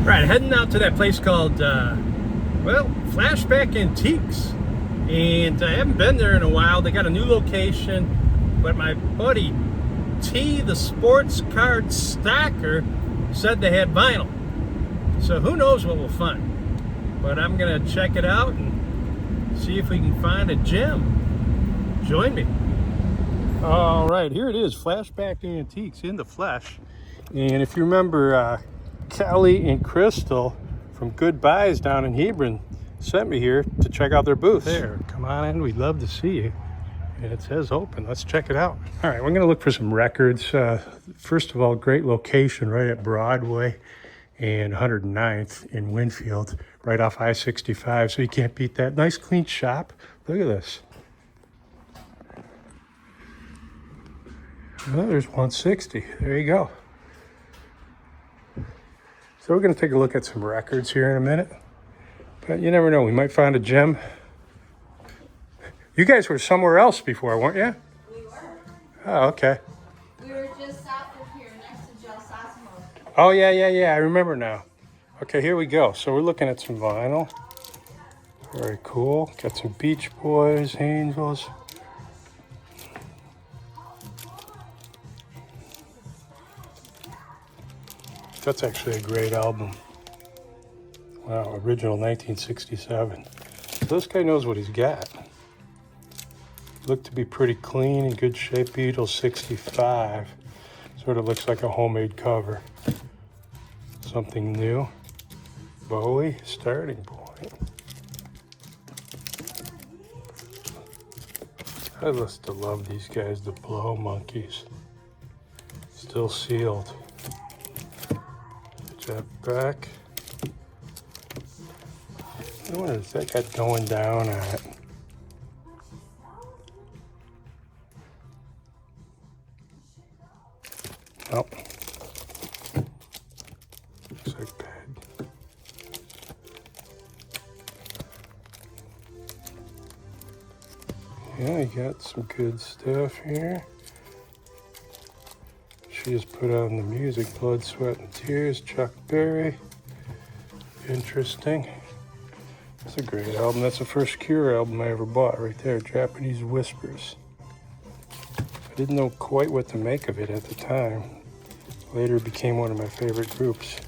Right, heading out to that place called, well, Flashback Antiques. And I haven't been there in a while. They got a new location, but my buddy T, the sports card stacker, said they had vinyl. So who knows what we'll find. But I'm gonna check it out and see if we can find a gem. Join me. All right, here it is, Flashback Antiques in the flesh. And if you remember, Kelly and Crystal from Good Buys down in Hebron sent me here to check out their booth. There, come on in, we'd love to see you. And it says open, let's check it out. All right, we're gonna look for some records. First of all, great location right at Broadway and 109th in Winfield, right off I-65, so you can't beat that. Nice clean shop, look at this. Oh, there's 160, there you go. So we're gonna take a look at some records here in a minute. But you never know, we might find a gem. You guys were somewhere else before, weren't you? We were. Oh, okay. We were just south of here, next to Joe Sosimo. Oh, yeah, I remember now. Okay, here we go. So we're looking at some vinyl. Very cool. Got some Beach Boys, Angels. That's actually a great album. Wow, original 1967. So this guy knows what he's got. Looked to be pretty clean, in good shape. Beatles 65. Sort of looks like a homemade cover. Something new. Bowie, Starting Point. I used to love these guys, the Blow Monkeys. Still sealed. Jet back. What is that guy going down at? Oh. Looks like bad. Yeah, you got some good stuff here. She just put on the music, Blood, Sweat, and Tears, Chuck Berry. Interesting. That's a great album. That's the first Cure album I ever bought right there, Japanese Whispers. I didn't know quite what to make of it at the time. Later it became one of my favorite groups.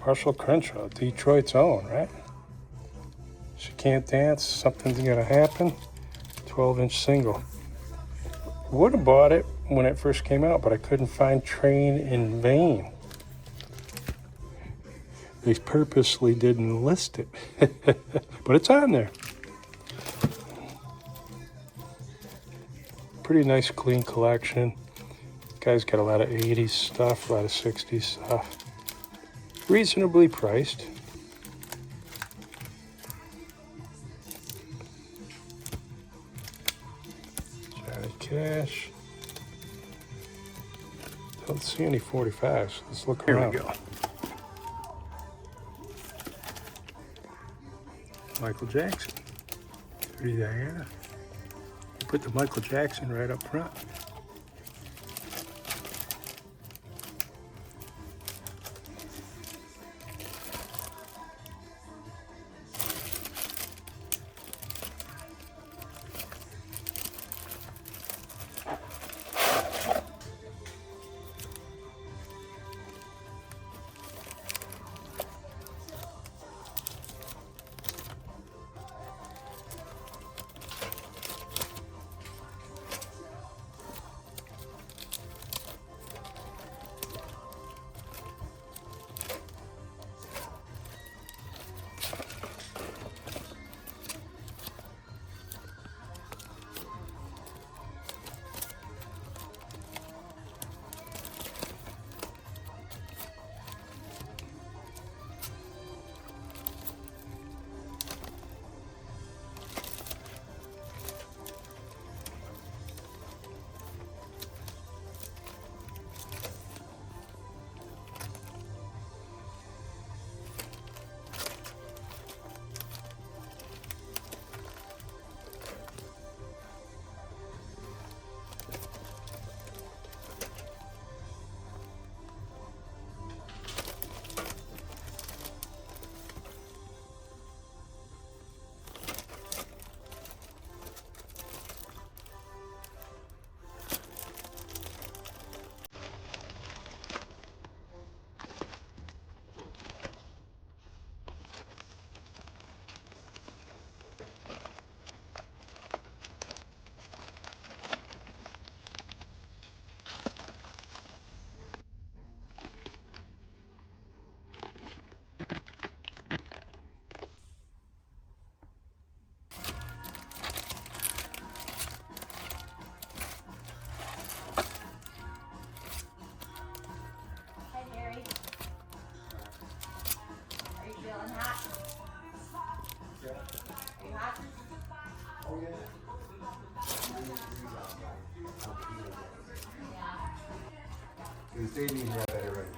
Marshall Crenshaw, Detroit's own, right? She Can't Dance, Something's Gonna Happen, 12-inch single. Would have bought it when it first came out, but I couldn't find Train in Vain. They purposely didn't list it, but it's on there. Pretty nice, clean collection. Guy's got a lot of 80s stuff, a lot of 60s stuff. Reasonably priced. Johnny Cash. Don't see any 45s. So let's look around. Here we go. Michael Jackson. Pretty Diana. Put the Michael Jackson right up front. It's 80 in here, I bet already.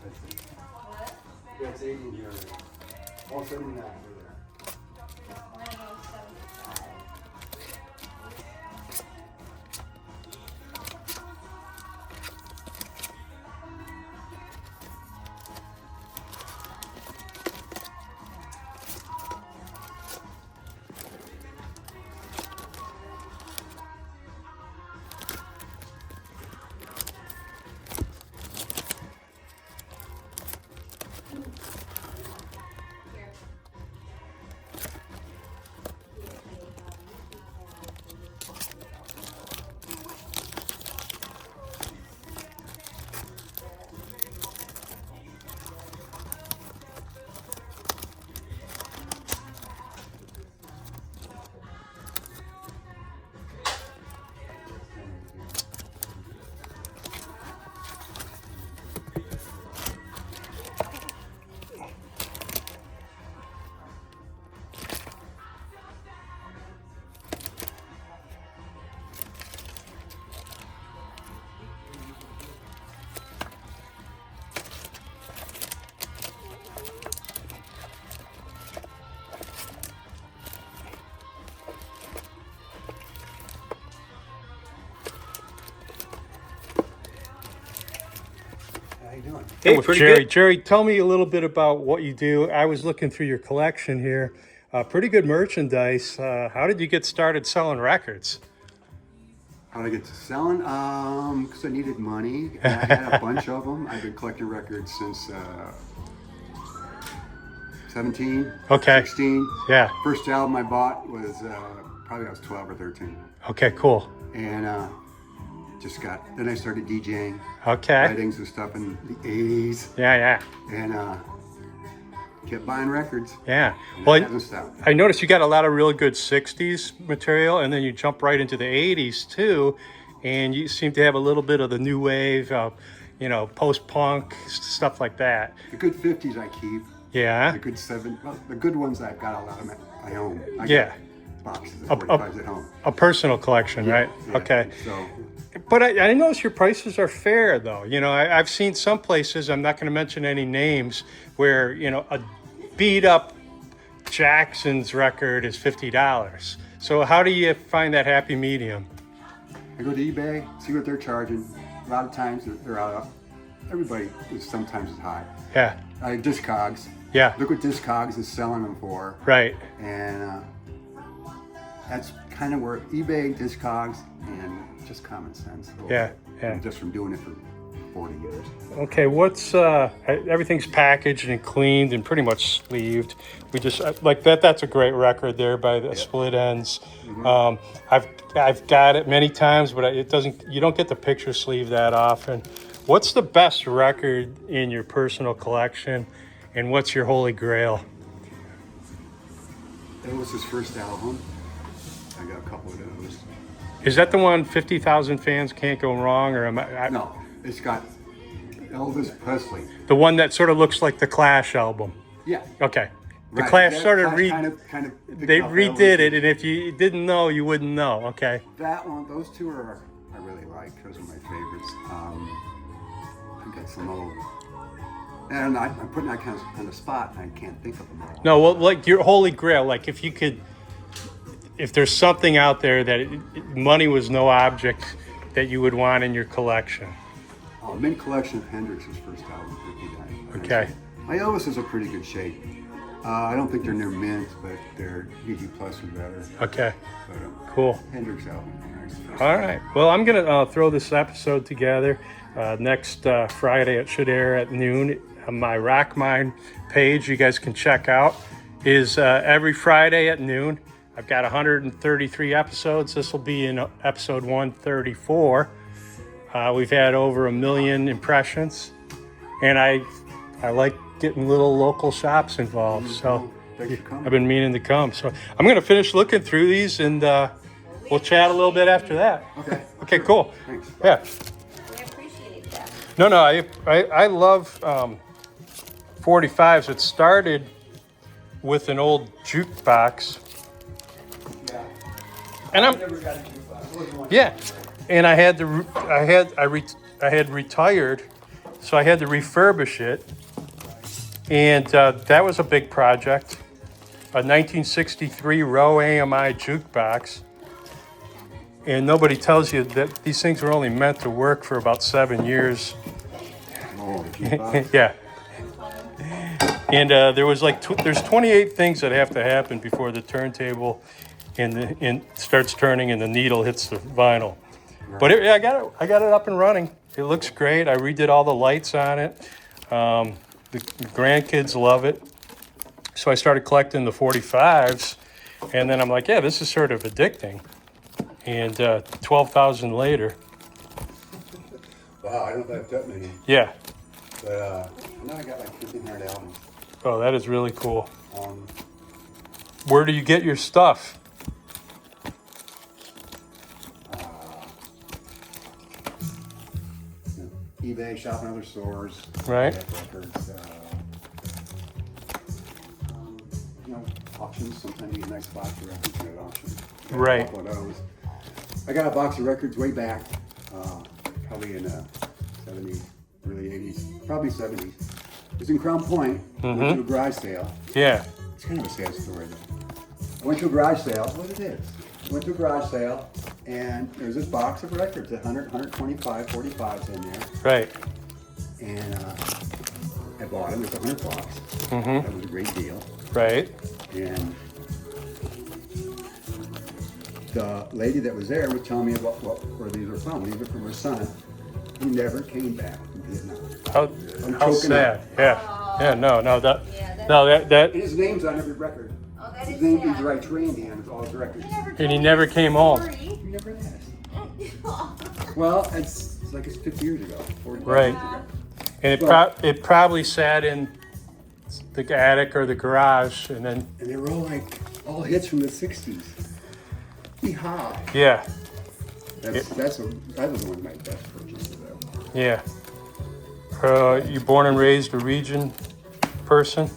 That's it. What? Yeah, it's 80 in here already. All 79 over there. We're gonna go 75. How you doing? Hey, Pretty Jerry. good. Jerry, tell me a little bit about what you do. I was looking through your collection here. Pretty good merchandise. How did you get started selling records? How did I get to selling? Because I needed money. And I had a bunch of them. I've been collecting records since 17, Okay. 16. Yeah. First album I bought was probably I was 12 or 13. Okay, cool. And then I started DJing, Okay. weddings and stuff in the 80s. Yeah. And kept buying records. Yeah. And Well, that hasn't stopped. I noticed you got a lot of really good 60s material, and then you jump right into the 80s too, and you seem to have a little bit of the new wave, post-punk, stuff like that. The good 50s I keep. Yeah. The good the good ones I've got a lot of them I own. I Yeah. got boxes of 45s at home. A personal collection, right? Yeah. Okay. So But I notice your prices are fair, though. I've seen some places, I'm not going to mention any names, where, a beat up Jackson's record is $50. So how do you find that happy medium? I go to eBay, see what they're charging. A lot of times they're out. Everybody is sometimes high. Yeah, Discogs. yeah, Look what Discogs is selling them for. right. And that's kind of where eBay, Discogs, and just common sense. Yeah. Just from doing it for 40 years. Okay, everything's packaged and cleaned and pretty much sleeved. We just, like that, that's a great record there by the Split Ends. Mm-hmm. I've got it many times, but you don't get the picture sleeve that often. What's the best record in your personal collection, and what's your holy grail? That was his first album. I got a couple of those. Is that the one 50,000 fans can't go wrong, or No, it's got Elvis Presley. the one that sort of looks like the Clash album? Yeah. Okay. The Right. Clash That sort of Clash kind of they picked up redid Elvis. it, and if you didn't know, you wouldn't know. Okay. That one, those two I really like. Those are my favorites. I got some old, and I'm putting that kind of on the spot, and I can't think of them all. No, well, like your holy grail, like if there's something out there that money was no object that you would want in your collection. Mint collection of Hendrix's first album, 59. Okay. My Elvis is a pretty good shape. I don't think they're near mint, but they're DD plus or better. Okay. But, Cool. Hendrix album. Nice. All right. Well, I'm going to throw this episode together. Next Friday, it should air at noon. My RockMine page, you guys can check out, is every Friday at noon. I've got 133 episodes. This will be in episode 134. We've had over 1 million impressions, and I like getting little local shops involved. So Thanks for coming. I've been meaning to come. So I'm going to finish looking through these, and we'll chat a little bit after that. Okay. Okay, cool. Thanks. Yeah. We appreciate that. No, I love 45s. It started with an old jukebox. Yeah. And Never got a jukebox. yeah, and I I had retired, so I had to refurbish it. And that was a big project. A 1963 Row AMI jukebox. And nobody tells you that these things were only meant to work for about 7 years. Oh, the jukebox. Yeah. And there was like, there's 28 things that have to happen before the turntable and starts turning and the needle hits the vinyl. But I got it up and running. It looks great. I redid all the lights on it. The grandkids love it. So I started collecting the 45s, and then I'm like, yeah, this is sort of addicting. And 12,000 later. Wow, I don't know if that many. Yeah. But now I got like 1,500 albums. Oh, that is really cool. Where do you get your stuff? eBay, shop in other stores. Right. Records. Auctions. Sometimes you get a nice box of records at auction. Right. A couple of those. I got a box of records way back, probably in the 70s, early 80s, probably 70s. It was in Crown Point. Went to a garage sale. Yeah. It's kind of a sad story though. I went to a garage sale. What it is? Went to a garage sale, and there's this box of records, 100, 125, 45s in there. Right. And I bought them. It's a 100 box. That was a great deal. Right. And the lady that was there was telling me about where these were from. These were from her son, who never came back from Vietnam. How sad. Yeah. Yeah. No. That. And his name's on every record. Oh, that His is name sad. is right Randy on all his records. And he never came home. You never asked. Well, it's like it's 50 years ago, 45 Right. years ago. And it probably sat in the attic or the garage, and then And they were all hits from the 60s. Yeehaw. yeah. That was one of my best purchases ever. Yeah. You born and raised a region person?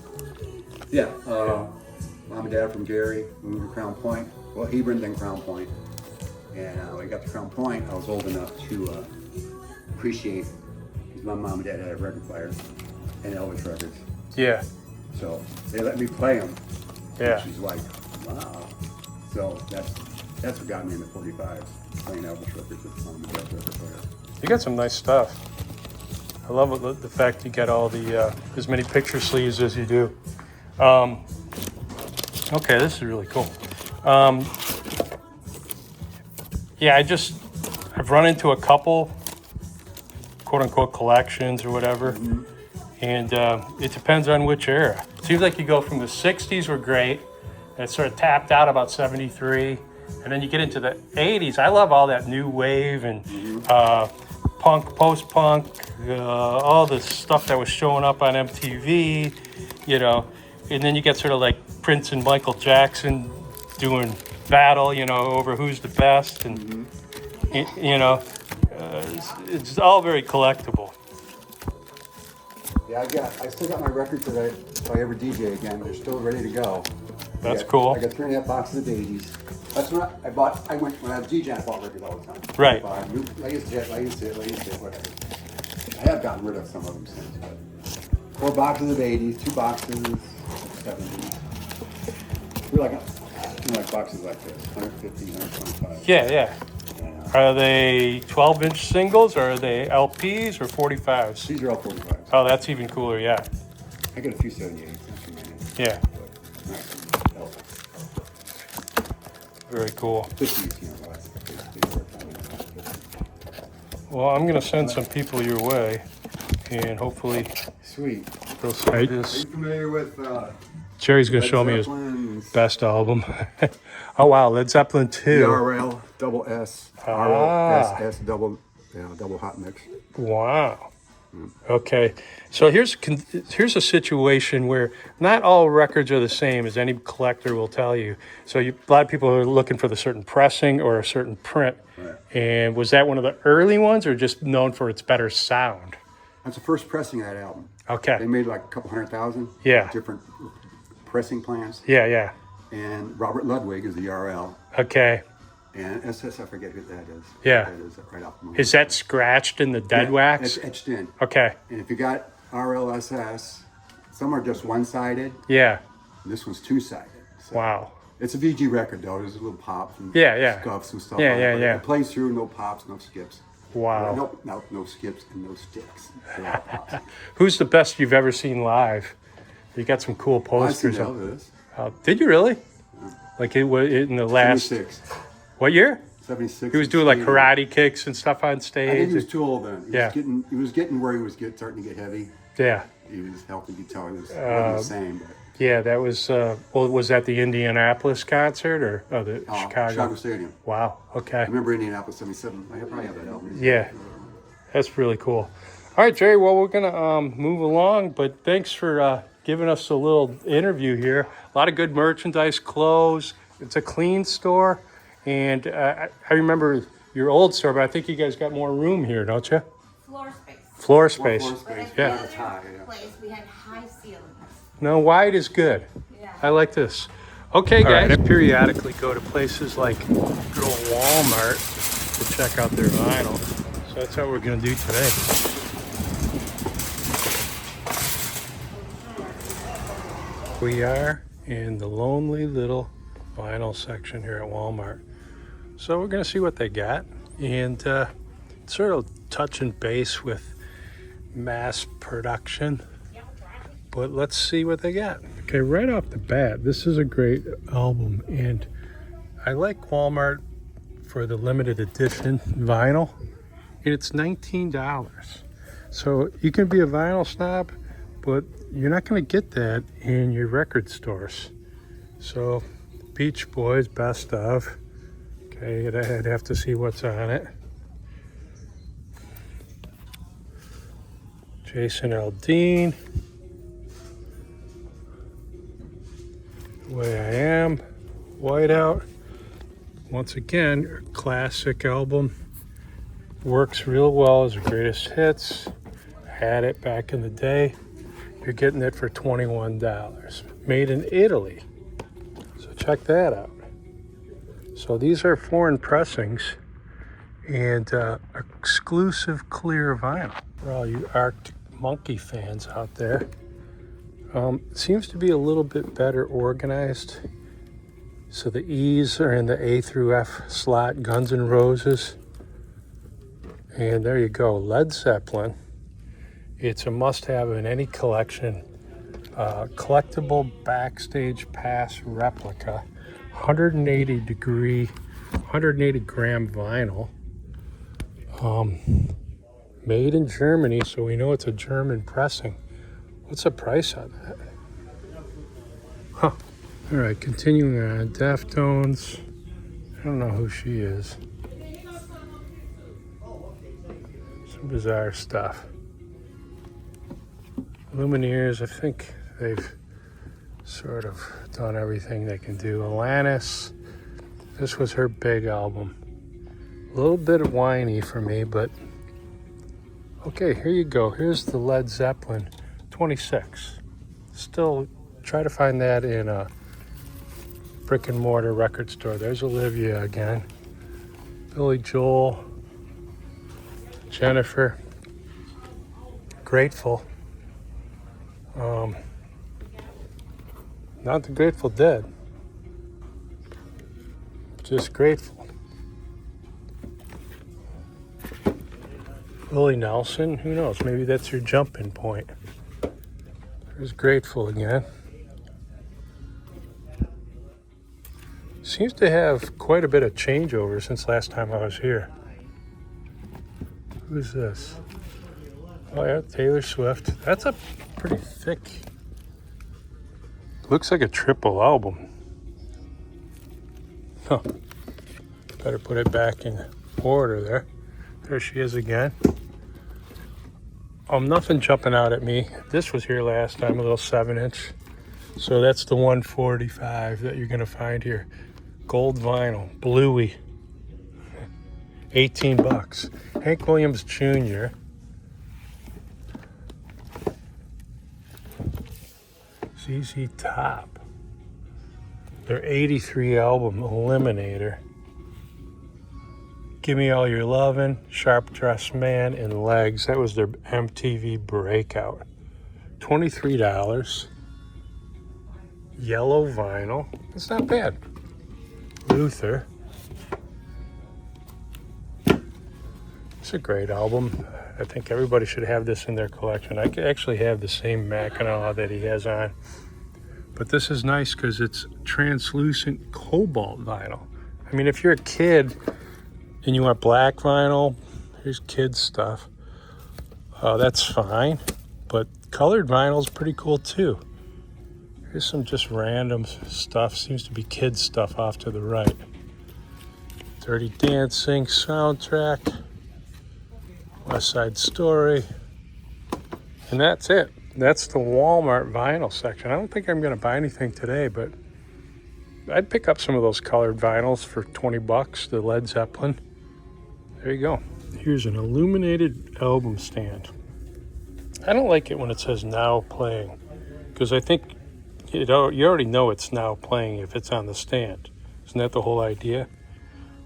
Yeah. Mom and Dad from Gary, moved to Crown Point. Well, Hebron, then Crown Point. And when I got to Crown Point, I was old enough to appreciate, because my mom and dad had a record player and Elvis records. Yeah. So they let me play them. Yeah. She's like, wow. So that's what got me into 45s, playing Elvis records with mom and dad's record player. You got some nice stuff. I love the fact you got all the as many picture sleeves as you do. Okay, this is really cool. Yeah, I've run into a couple quote unquote collections or whatever. And it depends on which era. It seems like you go from the 60s were great, and it sort of tapped out about 73. And then you get into the 80s. I love all that new wave and punk, post-punk, all the stuff that was showing up on MTV, you know. And then you get sort of like Prince and Michael Jackson doing battle, over who's the best. And, it's all very collectible. Yeah, I still got my records that if I ever DJ again, they're still ready to go. That's cool. I got 3.5 boxes of Daisies. That's when when I was DJing, I bought records all the time. Right. Latest hit, whatever. I have gotten rid of some of them since, but 4 boxes of 80s, 2 boxes of 70s. We're like boxes like this, 150, 125. Yeah. Are they 12-inch singles, or are they LPs or 45s? These are all 45s. Oh, that's even cooler, yeah. I got a few 78s. Not too many. Yeah. But, nice. Very cool. 50s, less. They work on it. Well, I'm going to send some people your way, and hopefully Sweet. they'll see Are this. you familiar with Jerry's going to Led show me his Zeppelin's best album. Oh, wow, Led Zeppelin 2. RL double S, RLSS double hot mix. Wow. Okay. So here's a situation where not all records are the same, as any collector will tell you. So a lot of people are looking for the certain pressing or a certain print. Right. And was that one of the early ones, or just known for its better sound? That's the first pressing of that album. Okay. They made like a couple 100,000. Yeah. Different pressing plants. Yeah. And Robert Ludwig is the RL. Okay. And SS, I forget who that is. Yeah. That is right off the movie. Is that scratched in the dead wax? It's etched in. Okay. And if you got RLSS, some are just one-sided. Yeah. This one's two-sided. So Wow. it's a VG record though. There's a little pops and Yeah. scuffs and stuff. Yeah, on yeah, it, but yeah. It plays through, no pops, no skips. Wow. No skips and no sticks. They're all pops. Who's the best you've ever seen live? You got some cool I've seen posters. Elvis. Did you really? Like it was in the last 76. what year? 76. He was doing like karate kicks and stuff on stage. I think he was too old then. Yeah. He was getting where he was starting to get heavy. Yeah. He was healthy guitar. It was wasn't the same, but Yeah, that was well, was that the Indianapolis concert or the Chicago Stadium. Wow. Okay. I remember Indianapolis 77. I probably have that album. Yeah. That's really cool. All right, Jerry, well, we're going to move along, but thanks for giving us a little interview here. A lot of good merchandise, clothes. It's a clean store. And I remember your old store, but I think you guys got more room here, don't you? Floor space. Floor space. Floor But space. at Yeah. the Not a tie, other yeah. place, we had high ceilings. No, wide is good. Yeah. I like this. Okay, guys. I periodically go to places like good old Walmart to check out their vinyl. So that's what we're going to do today. We are in the lonely little vinyl section here at Walmart. So we're going to see what they got and sort of touch and base with mass production. But let's see what they got. Okay, right off the bat, this is a great album, and I like Walmart for the limited edition vinyl, and it's $19. So you can be a vinyl snob, but you're not going to get that in your record stores. So Beach Boys, best of. Okay, I'd have to see what's on it. Jason Aldean. The Way I Am, Whiteout. Once again, a classic album. Works real well as the greatest hits. Had it back in the day. You're getting it for $21. Made in Italy. So check that out. So these are foreign pressings and exclusive clear vinyl. For all you Arctic Monkey fans out there. Seems to be a little bit better organized. So the E's are in the A through F slot, Guns N' Roses. And there you go, Led Zeppelin. It's a must-have in any collection. Collectible backstage pass replica, 180 gram vinyl. Made in Germany, so we know it's a German pressing. What's the price on that? Huh. All right, continuing on. Deftones. I don't know who she is. Some bizarre stuff. Lumineers, I think they've sort of done everything they can do. Alanis. This was her big album. A little bit whiny for me, but okay, here you go. Here's the Led Zeppelin. 26. Still try to find that in a brick and mortar record store. There's Olivia again. Billy Joel. Jennifer. Grateful. Not the Grateful Dead. Just Grateful. Willie Nelson. Who knows? Maybe that's your jumping point. There's Grateful again. Seems to have quite a bit of changeover since last time I was here. Who's this? Oh yeah, Taylor Swift. That's a pretty thick. Looks like a triple album. Huh. Better put it back in order there. There she is again. Nothing jumping out at me. This was here last time, a little 7-inch. So that's the 145 that you're gonna find here. Gold vinyl, bluey. $18. Hank Williams Jr. ZZ Top. Their 83 album, Eliminator. Give Me All Your Lovin', Sharp Dressed Man, and Legs. That was their MTV breakout. $23. Yellow vinyl. It's not bad. Luther. It's a great album. I think everybody should have this in their collection. I actually have the same Mackinac that he has on. But this is nice because it's translucent cobalt vinyl. I mean, if you're a kid and you want black vinyl, here's kids stuff. That's fine. But colored vinyl is pretty cool too. Here's some just random stuff. Seems to be kids stuff off to the right. Dirty Dancing soundtrack. West Side Story. And that's it. That's the Walmart vinyl section. I don't think I'm going to buy anything today, but I'd pick up some of those colored vinyls for 20 bucks, the Led Zeppelin. There you go. Here's an illuminated album stand. I don't like it when it says now playing, because I think you already know it's now playing if it's on the stand. Isn't that the whole idea?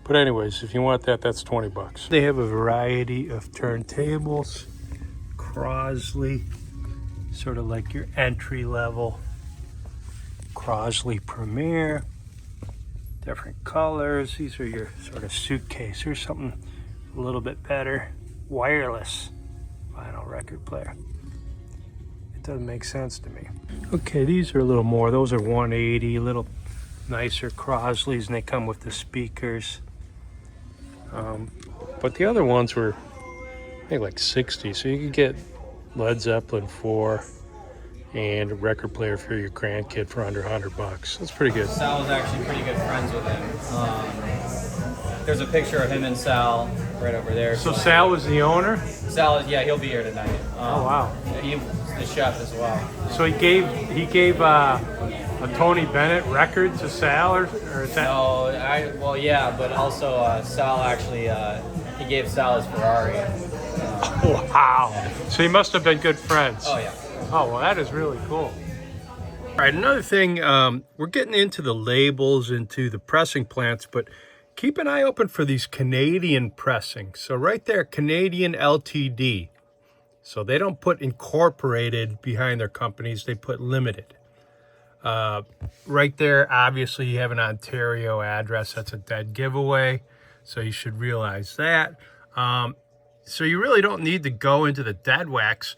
But anyways, if you want that, that's 20 bucks. They have a variety of turntables. Crosley, sort of like your entry level. Crosley Premier. Different colors. These are your sort of suitcase. Here's something a little bit better. Wireless vinyl record player. It doesn't make sense to me. Okay, these are a little more. Those are 180, a little nicer Crosleys, and they come with the speakers. But the other ones were, I think, like 60. So you could get Led Zeppelin 4 and a record player for your grandkid for under 100 bucks. That's pretty good. Sal was actually pretty good friends with him. There's a picture of him and Sal right over there. So Sal was the owner? Sal is, yeah, he'll be here tonight. Oh wow! He's the chef as well. So he gave a Tony Bennett record to Sal, or is that? No, well, yeah, but also Sal actually he gave Sal his Ferrari. Wow! So he must have been good friends. Oh yeah. Oh well, that is really cool. All right, another thing, we're getting into the labels, into the pressing plants, but keep an eye open for these Canadian pressings. So right there, Canadian LTD. So they don't put incorporated behind their companies, they put limited. Right there, obviously you have an Ontario address. That's a dead giveaway, so you should realize that. So you really don't need to go into the dead wax.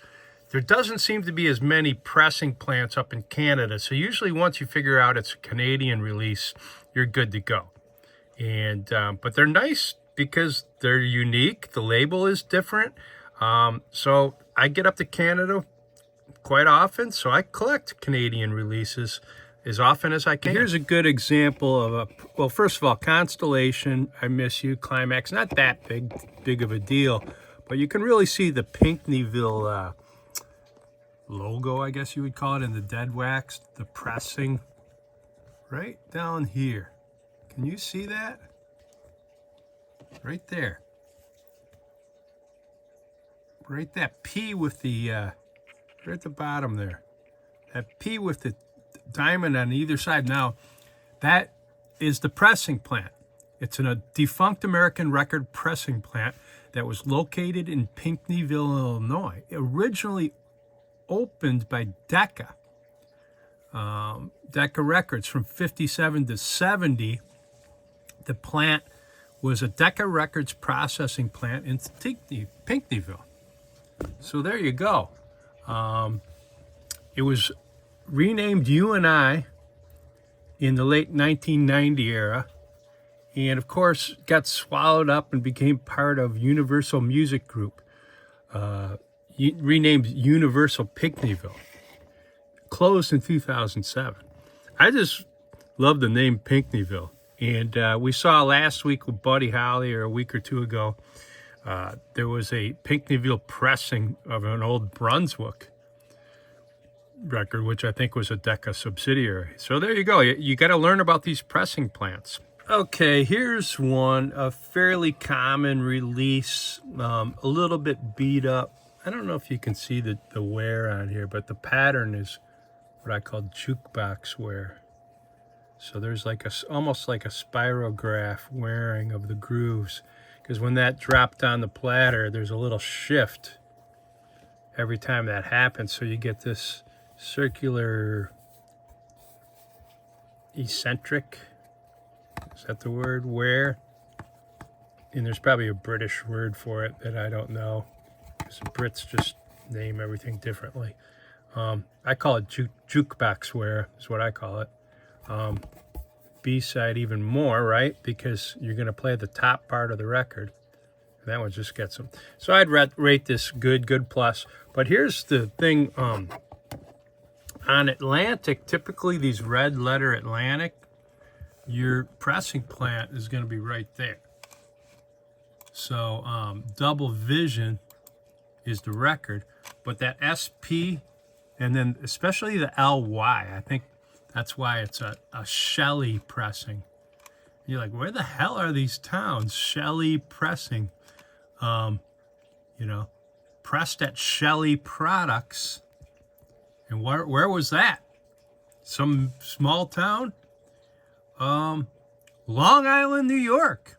There doesn't seem to be as many pressing plants up in Canada, so usually once you figure out it's a Canadian release, you're good to go. And but they're nice because they're unique. The label is different. So I get up to Canada quite often, so I collect Canadian releases as often as I can. Here's a good example of well, first of all, Constellation, I Miss You, Climax, not that big of a deal, but you can really see the Pinckneyville logo, I guess you would call it, in the dead wax, the pressing right down here. Can you see that? Right there. Right, that P with the, right at the bottom there. That P with the diamond on either side. Now, that is the pressing plant. It's in a defunct American record pressing plant that was located in Pinckneyville, Illinois. Originally opened by Decca. Decca Records from 57 to 70. The plant was a Decca Records processing plant in Pinckneyville. So there you go. It was renamed U&I in the late 1990 era, and of course got swallowed up and became part of Universal Music Group, renamed Universal Pinckneyville. Closed in 2007. I just love the name Pinckneyville. And we saw last week with Buddy Holly, or a week or two ago, there was a Pinckneyville pressing of an old Brunswick record, which I think was a Decca subsidiary. So there you go. You got to learn about these pressing plants. Okay, here's one, a fairly common release, a little bit beat up. I don't know if you can see the wear on here, but the pattern is what I call jukebox wear. So there's like almost like a spirograph wearing of the grooves. because when that dropped on the platter, there's a little shift every time that happens. So you get this circular eccentric, is that the word, wear? And there's probably a British word for it that I don't know, because the Brits just name everything differently. I call it jukebox wear, is what I call it. B-side even more, right? Because you're going to play the top part of the record. And that one just gets them. So I'd rate this good plus. But here's the thing. On Atlantic, typically these red letter Atlantic, your pressing plant is going to be right there. So double vision is the record. But that SP, and then especially the LY, I think that's why it's a Shelley pressing. You're like, where the hell are these towns? Shelley pressing. You know, pressed at Shelley Products. And where was that? Some small town? Long Island, New York.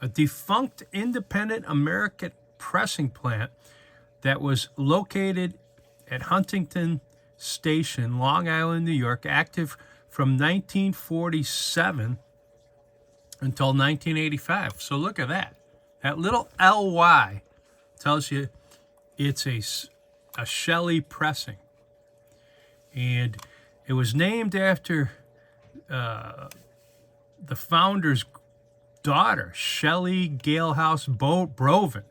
A defunct independent American pressing plant that was located at Huntington Station, Long Island, New York, active from 1947 until 1985. So look at that. That little LY tells you it's a Shelley pressing. And it was named after the founder's daughter, Shelley Galehouse Brovin.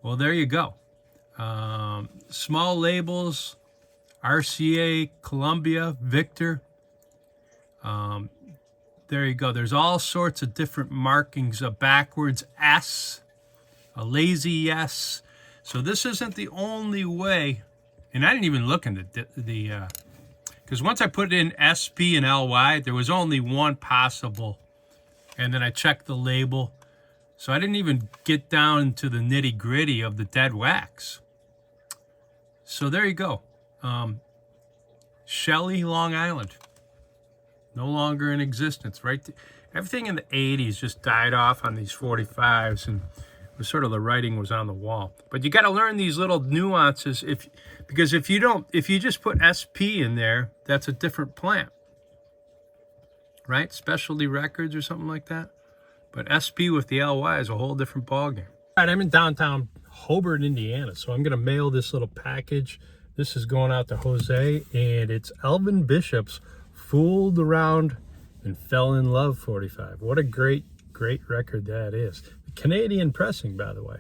Well, there you go. Small labels, RCA, Columbia, Victor. There you go. There's all sorts of different markings, a backwards S, a lazy S. So this isn't the only way. And I didn't even look into the because once I put in SP and LY, there was only one possible. And then I checked the label. So I didn't even get down to the nitty gritty of the dead wax. So there you go. Shelley, Long Island. No longer in existence, right? Everything in the 80s just died off on these 45s, and it was sort of the writing was on the wall. But you got to learn these little nuances because if you just put SP in there, that's a different plant, right? Specialty Records or something like that. But SP with the LY is a whole different ballgame. All right, I'm in downtown Hobart, Indiana, so I'm going to mail this little package. This is going out to Jose, and it's Elvin Bishop's Fooled Around and Fell in Love 45. What a great record that is. Canadian pressing, by the way.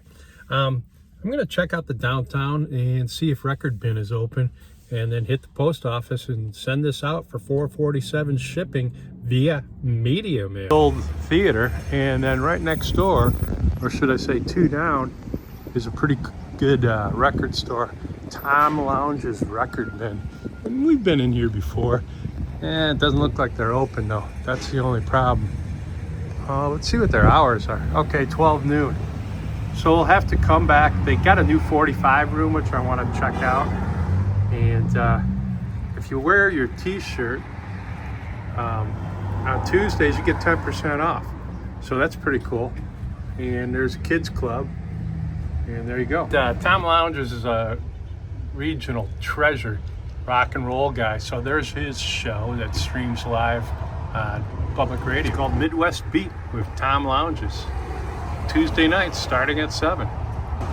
I'm going to check out the downtown and see if Record Bin is open, and then hit the post office and send this out for $4.47 shipping via media mail. Old theater, and then right next door, or should I say two down, is a pretty good record store, Tom Lounge's Record Bin. And we've been in here before, and it doesn't look like they're open though. That's the only problem. Let's see what their hours are. Okay, 12 noon. So we'll have to come back. They got a new 45 room, which I want to check out. And if you wear your t-shirt on Tuesdays, you get 10% off. So that's pretty cool. And there's a kids club. And there you go. Tom Lounges is a regional treasure, rock and roll guy. So there's his show that streams live on public radio called Midwest Beat with Tom Lounges. Tuesday nights starting at 7. All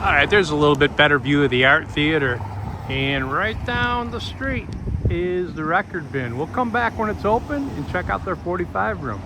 right, there's a little bit better view of the art theater. And right down the street is the Record Bin. We'll come back when it's open and check out their 45 room.